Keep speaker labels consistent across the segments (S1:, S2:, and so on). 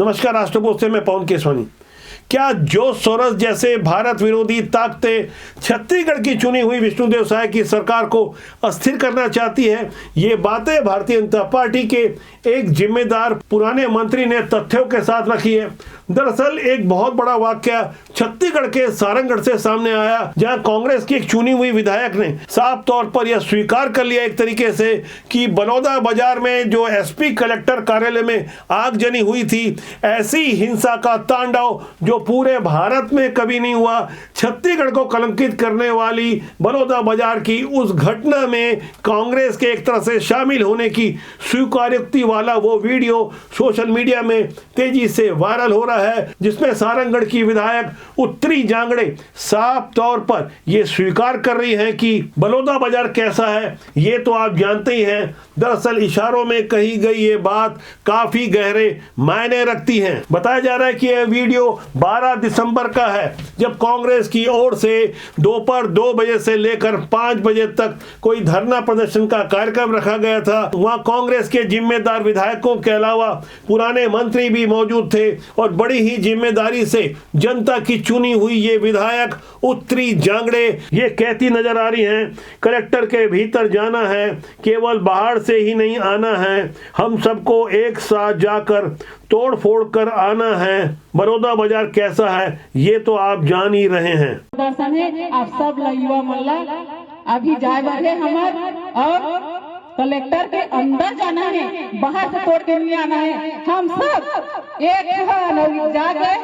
S1: नमस्कार, राष्ट्रपोस्ट से मैं पवन केसवानी। क्या जो सोरस जैसे भारत विरोधी ताकतें छत्तीसगढ़ की चुनी हुई विष्णुदेव साय की सरकार को अस्थिर करना चाहती है? ये बातें भारतीय जनता पार्टी के एक जिम्मेदार पुराने मंत्री ने तथ्यों के साथ रखी है। दरअसल एक बहुत बड़ा वाकया छत्तीसगढ़ के सारंगढ़ से सामने आया, जहां कांग्रेस की एक चुनी हुई विधायक ने साफ तौर पर यह स्वीकार कर लिया एक तरीके से कि बलौदा बाजार में जो एसपी कलेक्टर कार्यालय में आगजनी हुई थी, ऐसी हिंसा का तांडव जो पूरे भारत में कभी नहीं हुआ, छत्तीसगढ़ को कलंकित करने वाली बलौदा बाजार की उस घटना में कांग्रेस के एक तरह से शामिल होने की स्वीकारोक्ति वाला वो वीडियो सोशल मीडिया में तेजी से वायरल हो रहा है, जिसमें सारंगढ़ की विधायक उत्तरी जांगड़े साफ तौर पर यह स्वीकार कर रही हैं कि बलौदा बाजार कैसा है ये तो आप जानते ही हैं। दरअसल इशारों में कही गई ये बात काफी गहरे मायने रखती है। बताया जा रहा है कि यह वीडियो 12 दिसंबर का है, जब कांग्रेस की ओर से दोपहर 2 बजे से लेकर 5 बजे तक कोई धरना प्रदर्शन का कार्यक्रम रखा गया था। वहां कांग्रेस के जिम्मेदार विधायकों के अलावा पुराने मंत्री भी मौजूद थे और बड़ी ही जिम्मेदारी से जनता की चुनी हुई ये विधायक उत्तरी जांगड़े ये कहती नजर आ रही हैं, कलेक्टर के भीतर जाना है, केवल बाहर से ही नहीं आना है, हम सबको एक साथ जाकर तोड़ फोड़ कर आना है। बलौदा बाजार कैसा है ये तो आप जान ही रहे हैं।
S2: दर्शन है आप सब युवा मल्ला अभी जाए बारे हमार और कलेक्टर के अंदर जाना है, बाहर से तोड़ के नहीं आना है। हम सब एक जाके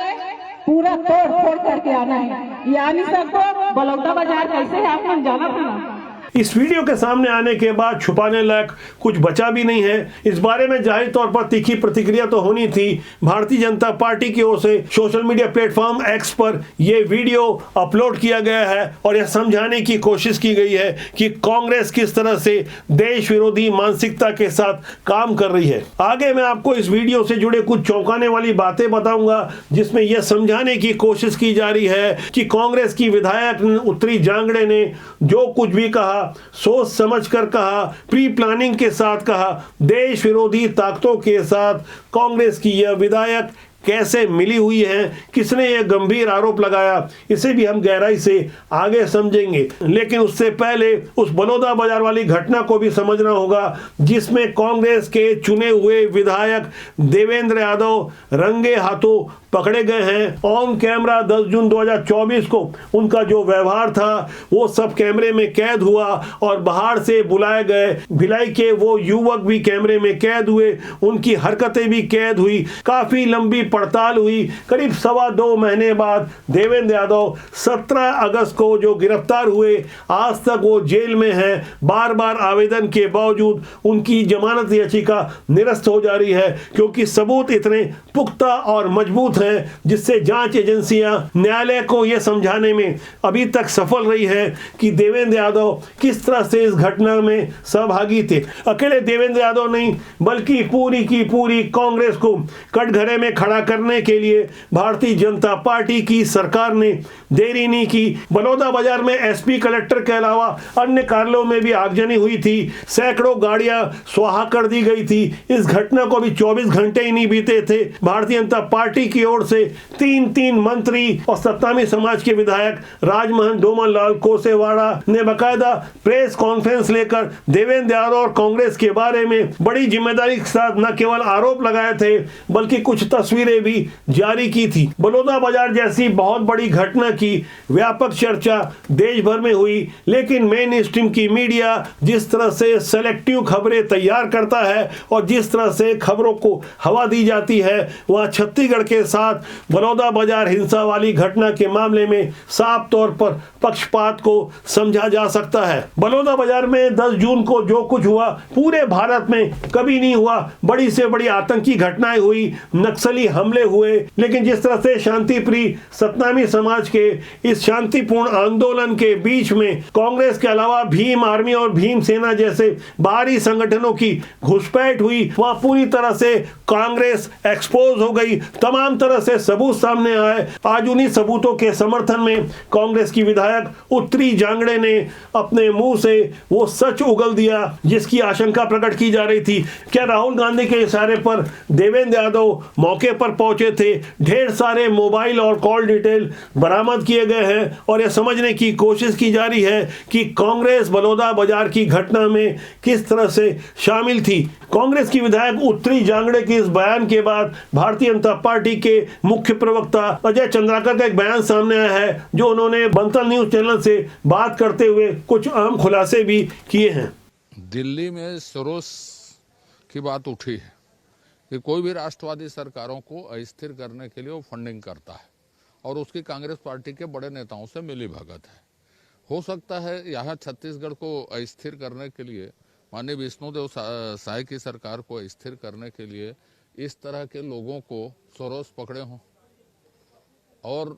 S2: पूरा तोड़ फोड़ करके आना है, यानी सबको बलौदा बाजार कैसे है आप मन जाना था।
S1: इस वीडियो के सामने आने के बाद छुपाने लायक कुछ बचा भी नहीं है। इस बारे में जाहिर तौर पर तीखी प्रतिक्रिया तो होनी थी। भारतीय जनता पार्टी की ओर से सोशल मीडिया प्लेटफॉर्म एक्स पर यह वीडियो अपलोड किया गया है और यह समझाने की कोशिश की गई है कि कांग्रेस किस तरह से देश विरोधी मानसिकता के साथ काम कर रही है। आगे मैं आपको इस वीडियो से जुड़े कुछ चौंकाने वाली बातें बताऊंगा, जिसमें यह समझाने की कोशिश की जा रही है कि कांग्रेस की विधायक उत्तरी जांगड़े ने जो कुछ भी कहा सोच समझकर कहा, प्री प्लानिंग के साथ कहा। देश विरोधी ताकतों के साथ कांग्रेस की यह विधायक कैसे मिली हुई है, किसने यह गंभीर आरोप लगाया, इसे भी हम गहराई से आगे समझेंगे। लेकिन उससे पहले उस बलौदा बाजार वाली घटना को भी समझना होगा, जिसमें कांग्रेस के चुने हुए विधायक देवेंद्र यादव रंगे हाथों पकड़े गए हैं। ऑन कैमरा 10 जून 2024 को उनका जो व्यवहार था वो सब कैमरे में कैद हुआ और बाहर से बुलाए गए भिलाई के वो युवक भी कैमरे में कैद हुए, उनकी हरकतें भी कैद हुई। काफी लंबी पड़ताल हुई। करीब 2.25 महीने बाद देवेंद्र यादव 17 अगस्त को जो गिरफ्तार हुए, आज तक वो जेल में हैं। बार बार आवेदन के बावजूद उनकी जमानत याचिका निरस्त हो जा रही है, क्योंकि सबूत इतने पुख्ता और मजबूत हैं जिससे जांच एजेंसियां न्यायालय को यह समझाने में अभी तक सफल रही है कि देवेंद्र यादव किस तरह से इस घटना में सहभागी थे। अकेले देवेंद्र यादव नहीं, बल्कि पूरी की पूरी कांग्रेस को कटघरे में खड़ा करने के लिए भारतीय जनता पार्टी की सरकार ने देरी नहीं की। बलौदा बाजार में एसपी कलेक्टर के अलावा अन्य कार्यालयों में भी आगजनी हुई थी, सैकड़ों गाड़ियां स्वाहा कर दी गई थी। इस घटना को भी 24 घंटे ही नहीं बीते थे, भारतीय जनता पार्टी की ओर से 3 मंत्री और सत्तामी समाज के विधायक राजमहन डोमन लाल कोसेवाड़ा ने बकायदा प्रेस कॉन्फ्रेंस लेकर देवेंद्र यादव और कांग्रेस के बारे में बड़ी जिम्मेदारी के साथ न केवल आरोप लगाए थे, बल्कि कुछ तस्वीरें भी जारी की थी। बलौदा बाजार जैसी बहुत बड़ी घटना की व्यापक चर्चा देश भर में हुई, लेकिन मेन स्ट्रीम की मीडिया जिस तरह से सेलेक्टिव खबरें तैयार करता है और जिस तरह से खबरों को हवा दी जाती है, वहां छत्तीसगढ़ के साथ बलौदा बाजार हिंसा वाली घटना के मामले में साफ तौर पर पक्षपात को समझा जा सकता है। बलौदा बाजार में 10 जून को जो कुछ हुआ पूरे भारत में कभी नहीं हुआ। बड़ी से बड़ी आतंकी घटनाएं हुई, नक्सली हमले हुए, लेकिन जिस तरह से शांति प्रिय सतनामी समाज के इस शांतिपूर्ण आंदोलन के बीच में कांग्रेस के अलावा भीम आर्मी और भीम सेना जैसे बाहरी संगठनों की घुसपैठ हुई, वहां पूरी तरह से कांग्रेस एक्सपोज हो गई। तमाम तरह से सबूत सामने आए, आज उन्हीं सबूतों के समर्थन में कांग्रेस की विधायक उत्तरी जांगड़े ने अपने मुंह से वो सच उगल दिया जिसकी आशंका प्रकट की जा रही थी। क्या राहुल गांधी के इशारे पर देवेंद्र यादव मौके पर पहुंचे थे? ढेर सारे मोबाइल और कॉल डिटेल बरामद किए गए हैं और यह समझने की कोशिश की जा रही है कि कांग्रेस बलौदा बाजार की घटना में किस तरह से शामिल थी। कांग्रेस की विधायक उत्तरी जांगड़े के इस बयान के बाद भारतीय जनता पार्टी के मुख्य प्रवक्ता अजय चंद्राकर का एक बयान सामने आया है, जो उन्होंने बंसल न्यूज चैनल से बात करते हुए कुछ अहम खुलासे भी किए हैं।
S3: दिल्ली में सरोस की बात उठी है कि कोई भी राष्ट्रवादी सरकारों को अस्थिर करने के लिए वो फंडिंग करता है और उसकी कांग्रेस पार्टी के बड़े नेताओं से मिली भगत है। हो सकता है यहाँ छत्तीसगढ़ को अस्थिर करने के लिए, माननीय विष्णुदेव साय की सरकार को अस्थिर करने के लिए इस तरह के लोगों को सरोस पकड़े हों। और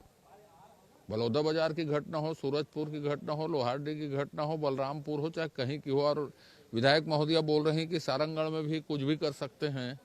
S3: बलौदा बाजार की घटना हो, सूरजपुर की घटना हो, लोहारडी की घटना हो, बलरामपुर हो, चाहे कहीं की हो, और विधायक महोदया बोल रही हैं कि सारंगगढ़ में भी कुछ भी कर सकते हैं,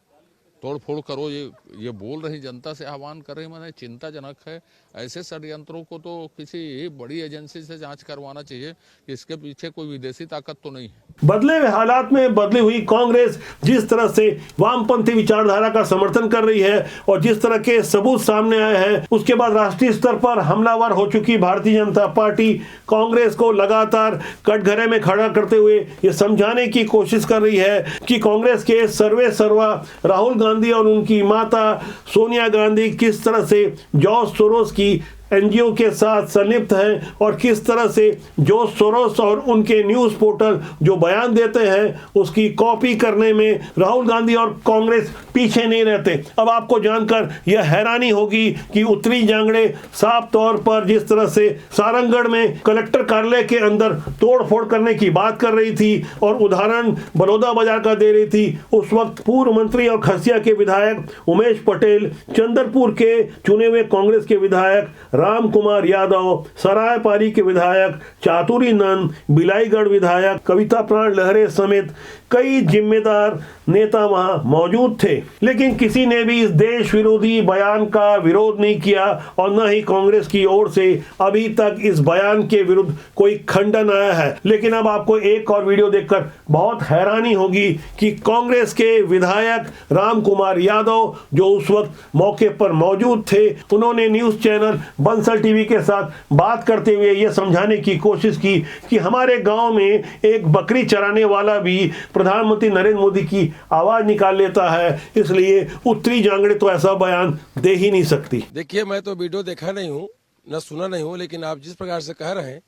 S3: तोड़ फोड़ करो, ये बोल रही, जनता से आह्वान कर रही। मैंने चिंताजनक है। ऐसे षड्यंत्रों को तो किसी बड़ी एजेंसी से जांच करवाना चाहिए कि इसके पीछे कोई विदेशी ताकत तो नहीं है।
S1: बदले हुए हालात में बदली हुई कांग्रेस जिस तरह से वामपंथी विचारधारा का समर्थन कर रही है और जिस तरह के सबूत सामने आए हैं, उसके बाद राष्ट्रीय स्तर पर हमलावर हो चुकी भारतीय जनता पार्टी कांग्रेस को लगातार कटघरे में खड़ा करते हुए ये समझाने की कोशिश कर रही है कि कांग्रेस के सर्वे सर्वा राहुल गांधी और उनकी माता सोनिया गांधी किस तरह से जॉर्ज सोरोस की एनजीओ के साथ संलिप्त हैं और किस तरह से जॉर्ज सोरोस और उनके न्यूज़ पोर्टल जो बयान देते हैं उसकी कॉपी करने में राहुल गांधी और कांग्रेस पीछे नहीं रहते। अब आपको जानकर यह हैरानी होगी कि उत्तरी जांगड़े साफ तौर पर जिस तरह से सारंगगढ़ में कलेक्टर कार्यालय के अंदर तोड़फोड़ करने की बात कर रही थी और उदाहरण बलौदा बाजार का दे रही थी, उस वक्त पूर्व मंत्री और खसिया के विधायक उमेश पटेल, चंद्रपुर के चुने हुए कांग्रेस के विधायक राम कुमार यादव, सरायपाली के विधायक चातुरी नंद, बिलाईगढ़ विधायक कविता प्राण लहरे समेत कई जिम्मेदार नेता वहां मौजूद थे, लेकिन किसी ने भी इस देश विरोधी बयान का विरोध नहीं किया और न ही कांग्रेस की ओर से अभी तक इस बयान के विरुद्ध कोई खंडन आया है। लेकिन अब आपको एक और वीडियो देखकर बहुत हैरानी होगी कि कांग्रेस के विधायक राम कुमार यादव जो उस वक्त मौके पर मौजूद थे, उन्होंने न्यूज चैनल बंसल टीवी के साथ बात करते हुए यह समझाने की कोशिश की कि हमारे गांव में एक बकरी चराने वाला भी प्रधानमंत्री नरेंद्र मोदी की आवाज निकाल लेता है, इसलिए उत्तरी जांगड़े तो ऐसा बयान दे ही नहीं सकती।
S4: देखिए, मैं तो वीडियो देखा नहीं हूँ, न सुना नहीं हूँ, लेकिन आप जिस प्रकार से कह रहे हैं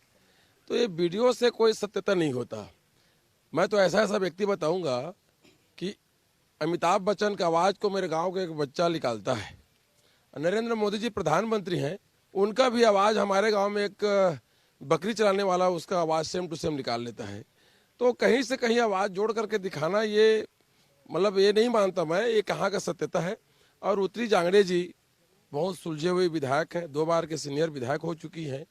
S4: तो ये वीडियो से कोई सत्यता नहीं होता। मैं तो ऐसा व्यक्ति बताऊंगा कि अमिताभ बच्चन की आवाज को मेरे गांव का एक बच्चा निकालता है, नरेंद्र मोदी जी प्रधानमंत्री हैं, उनका भी आवाज हमारे गांव में एक बकरी चलाने वाला उसका आवाज सेम टू सेम निकाल लेता है। तो कहीं से कहीं आवाज जोड़ करके दिखाना, ये मतलब ये नहीं मानता मैं, ये कहाँ का सत्यता है। और उत्तरी जांगड़े जी बहुत सुलझे हुए विधायक हैं, 2 बार के सीनियर विधायक हो चुकी हैं,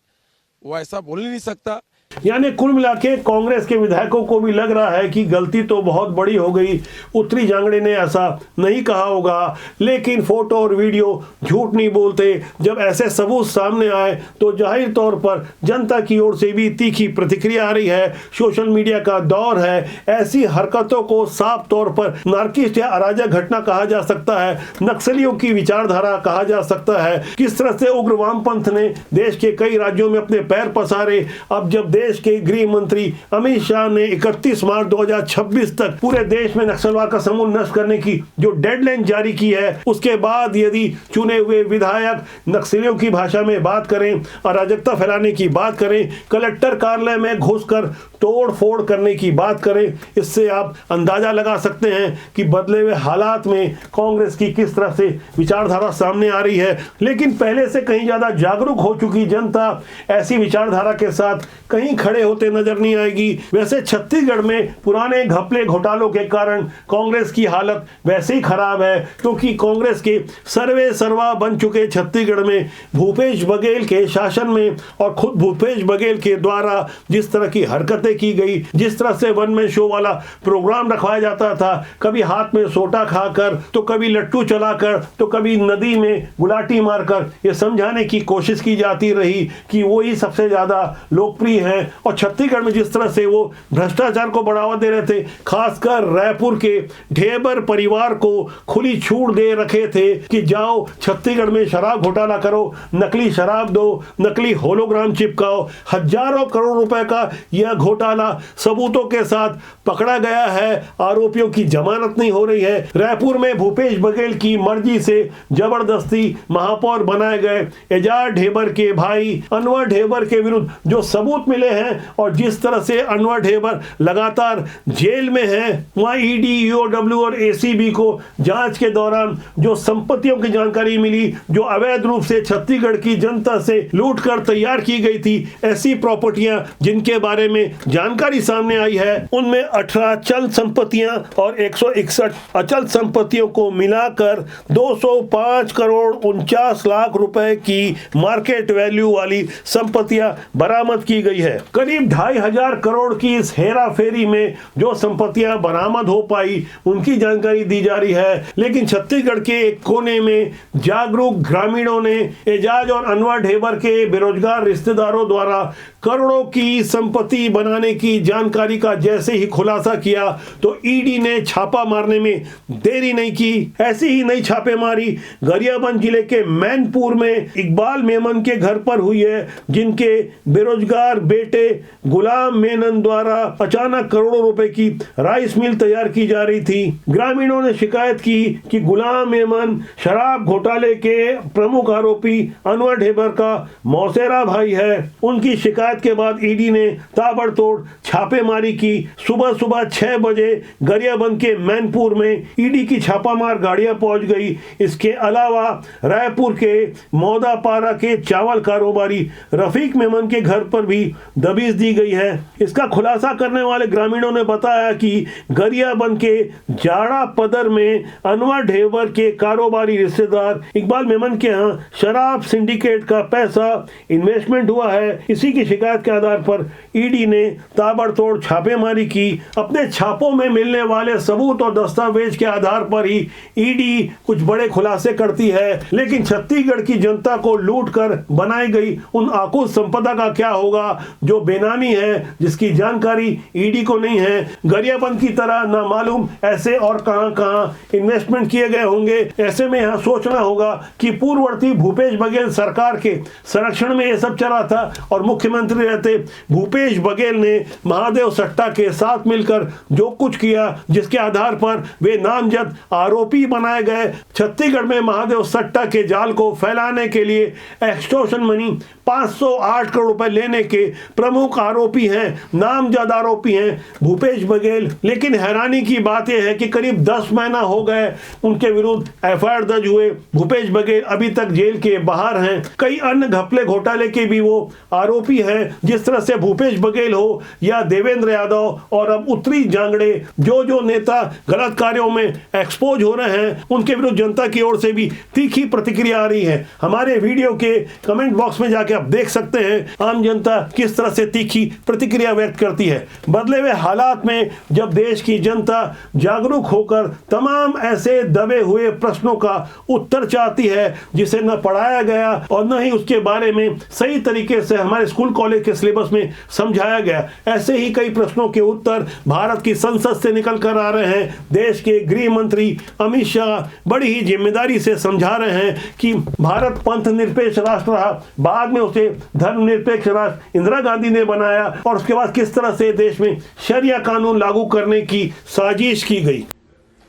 S4: वो ऐसा बोल ही नहीं सकता।
S1: यानी कुल मिला के कांग्रेस के विधायकों को भी लग रहा है कि गलती तो बहुत बड़ी हो गई, उत्तरी जांगड़े ने ऐसा नहीं कहा होगा, लेकिन फोटो और वीडियो झूठ नहीं बोलते। जब ऐसे सबूत सामने आए तो जाहिर तौर पर जनता की ओर से भी तीखी प्रतिक्रिया आ रही है। सोशल मीडिया का दौर है, ऐसी हरकतों को साफ तौर पर नारकिस्ट या अराजक घटना कहा जा सकता है, नक्सलियों की विचारधारा कहा जा सकता है। किस तरह से उग्र वामपंथ ने देश के कई राज्यों में अपने पैर पसारे। अब जब देश के गृह मंत्री अमित शाह ने 31 मार्च 2026 तक पूरे देश में नक्सलवाद का समूल नष्ट करने की जो डेडलाइन जारी की है, उसके बाद यदि चुने हुए विधायक नक्सलियों की भाषा में बात करें, अराजकता फैलाने की बात करें, कलेक्टर कार्यालय में घुसकर तोड़ फोड़ करने की बात करें, इससे आप अंदाजा लगा सकते हैं कि बदले हुए हालात में कांग्रेस की किस तरह से विचारधारा सामने आ रही है। लेकिन पहले से कहीं ज्यादा जागरूक हो चुकी जनता ऐसी विचारधारा के साथ कहीं खड़े होते नजर नहीं आएगी। वैसे छत्तीसगढ़ में पुराने घपले घोटालों के कारण कांग्रेस की हालत वैसे ही खराब है, क्योंकि कांग्रेस के सर्वे सर्वा बन चुके छत्तीसगढ़ में भूपेश बघेल के शासन में और खुद भूपेश बघेल के द्वारा जिस तरह की हरकतें हरकतें की गई, जिस तरह से वन मैन शो वाला प्रोग्राम रखवाया जाता था, कभी हाथ में सोटा खाकर, तो कभी लट्टू चलाकर, तो कभी नदी में गुलाटी मारकर यह समझाने की कोशिश की जाती रही कि वो ही सबसे ज्यादा लोकप्रिय है। और छत्तीसगढ़ में जिस तरह से वो भ्रष्टाचार को बढ़ावा दे रहे थे, खासकर रायपुर के ढेबर परिवार को खुली छूट दे रखे थे कि जाओ छत्तीसगढ़ में शराब घोटाला करो, नकली शराब दो, नकली होलोग्राम चिपकाओ। हजारों करोड़ रुपए का यह घोटाला सबूतों के साथ पकड़ा गया है। आरोपियों की जमानत नहीं हो रही है। रायपुर में भूपेश बघेल की मर्जी से जबरदस्ती महापौर बनाए गए एजाज ढेबर के भाई अनवर ढेबर के विरुद्ध जो सबूत मिले हैं और जिस तरह से अनवर ढेबर लगातार जेल में है, वहां ईडी, ईओडब्ल्यू और एसीबी को जांच के दौरान जो संपत्तियों की जानकारी मिली, जो अवैध रूप से छत्तीसगढ़ की जनता से लूट कर तैयार की गई थी, ऐसी प्रॉपर्टियां जिनके बारे में जानकारी सामने आई है, उनमें 18 चल संपत्तियां और 161 अचल संपत्तियों को मिलाकर 205 करोड़ 49 लाख रुपए की मार्केट वैल्यू वाली संपत्तियां बरामद की गई है। करीब 2,500 करोड़ की इस हेरा फेरी में जो संपत्तियां बरामद हो पाई, उनकी जानकारी दी जा रही है। लेकिन छत्तीसगढ़ के एक कोने में जागरूक ग्रामीणों ने एजाज और अनवर ढेबर के बेरोजगार रिश्तेदारों द्वारा करोड़ों की संपत्ति बनाने की जानकारी का जैसे ही खुलासा किया तो ईडी ने छापा मारने में देरी नहीं की। ऐसी ही नई छापेमारी गरियाबंद जिले के मैनपुर में इकबाल मेमन के घर पर हुई है, जिनके बेरोजगार बेटे गुलाम मेनन द्वारा अचानक करोड़ों रुपए की राइस मिल तैयार की जा रही थी। ग्रामीणों ने शिकायत की कि गुलाम मेमन शराब घोटाले के प्रमुख आरोपी अनवर ढेबर का मौसेरा भाई है। उनकी शिकायत के बाद ईडी ने ताबड़तोड़ छापेमारी की। सुबह सुबह 6 बजे गरियाबंद के मैनपुर में ईडी की छापामार गाड़ियां पहुंच गई। इसके अलावा रायपुर के मौदापारा के चावल कारोबारी रफीक मेमन के घर पर भी दबिश दी गई है। इसका खुलासा करने वाले ग्रामीणों ने बताया कि गरियाबंद के जाड़ा पदर में अनवर ढेबर के कारोबारी रिश्तेदार इकबाल मेमन के यहाँ शराब सिंडिकेट का पैसा इन्वेस्टमेंट हुआ है। इसी की शिकायत के आधार पर ईडी ने ताबड़तोड़ छापेमारी की। अपने छापों में मिलने वाले सबूत और दस्तावेज के आधार पर ही ईडी कुछ बड़े खुलासे करती है। लेकिन छत्तीसगढ़ की जनता को लूट कर बनाई गई उन आकुल संपदा का क्या होगा जो बेनामी है, जिसकी जानकारी ईडी को नहीं है। गरियाबंद की तरह ना मालूम ऐसे और कहां इन्वेस्टमेंट किए गए होंगे। ऐसे में यहां सोचना होगा कि पूर्ववर्ती भूपेश बघेल सरकार के संरक्षण में यह सब चला था और मुख्यमंत्री रहते भूपेश बघेल ने महादेव सट्टा के साथ मिलकर जो कुछ किया, जिसके आधार पर वे नामजद आरोपी बनाए गए। छत्तीसगढ़ में महादेव सट्टा के जाल को फैलाने के लिए एक्सटॉर्शन मनी 508 करोड़ रुपए लेने के प्रमुख आरोपी हैं, नामजद आरोपी हैं भूपेश बघेल। लेकिन हैरानी की बात यह है कि करीब 10 महीना हो गए उनके विरुद्ध एफआईआर दर्ज हुए। भूपेश बघेल अभी तक जेल के बाहर हैं। कई अन्य घपले घोटाले के भी वो आरोपी हैं। जिस तरह से भूपेश बघेल हो या देवेंद्र यादव और अब उत्तरी जांगड़े, जो नेता गलत कार्यों में एक्सपोज हो रहे हैं, उनके विरुद्ध जनता की ओर से भी तीखी प्रतिक्रिया आ रही है। हमारे वीडियो के कमेंट बॉक्स में जाके आप देख सकते हैं आम जनता किस तरह से तीखी प्रतिक्रिया व्यक्त करती है। बदले हुए हालात में जब देश की जनता जागरूक होकर तमाम ऐसे दबे हुए प्रश्नों का उत्तर चाहती है जिसे न पढ़ाया गया और न ही उसके बारे में सही तरीके से हमारे स्कूल कॉलेज के सिलेबस में समझाया गया, ऐसे ही कई प्रश्नों के उत्तर भारत की संसद से निकल कर आ रहे हैं। देश के गृह मंत्री अमित शाह बड़ी ही जिम्मेदारी से समझा रहे हैं कि भारत पंथ निरपेक्ष राष्ट्र रहा, बाद में उसे धर्मनिरपेक्ष राष्ट्र इंदिरा गांधी ने बनाया और उसके बाद किस तरह से देश में शरिया कानून लागू करने की साजिश की गई।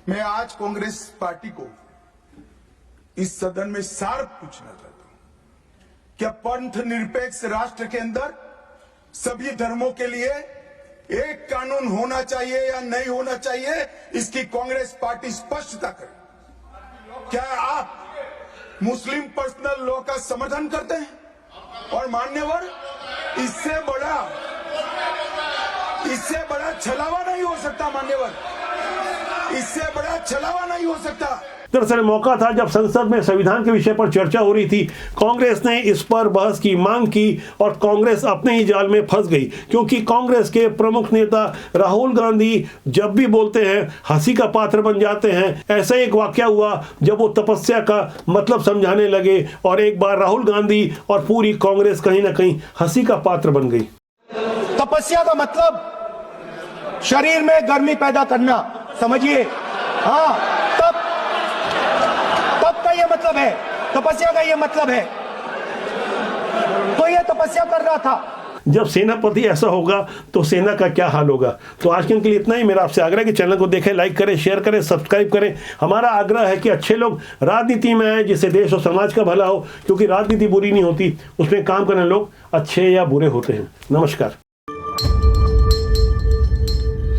S5: मैं आज कांग्रेस पार्टी को इस सदन में सार्थ पूछना चाहता हूं, क्या पंथ निरपेक्ष राष्ट्र के अंदर सभी धर्मों के लिए एक कानून होना चाहिए या नहीं होना चाहिए, इसकी कांग्रेस पार्टी स्पष्टता करे। क्या आप मुस्लिम पर्सनल लॉ का समर्थन करते हैं? और मान्यवर, इससे बड़ा छलावा नहीं हो सकता मान्यवर। इससे बड़ा छलावा नहीं हो सकता।
S1: दरअसल मौका था जब संसद में संविधान के विषय पर चर्चा हो रही थी। कांग्रेस ने इस पर बहस की मांग की और कांग्रेस अपने ही जाल में फंस गई, क्योंकि कांग्रेस के प्रमुख नेता राहुल गांधी जब भी बोलते हैं हंसी का पात्र बन जाते हैं। ऐसा एक वाकया हुआ जब वो तपस्या का मतलब समझाने लगे और एक बार राहुल गांधी और पूरी कांग्रेस कहीं ना कहीं हंसी का पात्र बन गई।
S6: तपस्या का मतलब शरीर में गर्मी पैदा करना, समझिए। हाँ, तब का ये मतलब है, तपस्या का ये मतलब है। तो ये तपस्या कर रहा था।
S1: जब सेनापति ऐसा होगा तो सेना का क्या हाल होगा। तो आज के लिए इतना ही। मेरा आपसे आग्रह है कि चैनल को देखें, लाइक करें, शेयर करें, सब्सक्राइब करें। हमारा आग्रह है कि अच्छे लोग राजनीति में आए जिससे देश और समाज का भला हो, क्योंकि राजनीति बुरी नहीं होती, उसमें काम करने लोग अच्छे या बुरे होते हैं। नमस्कार।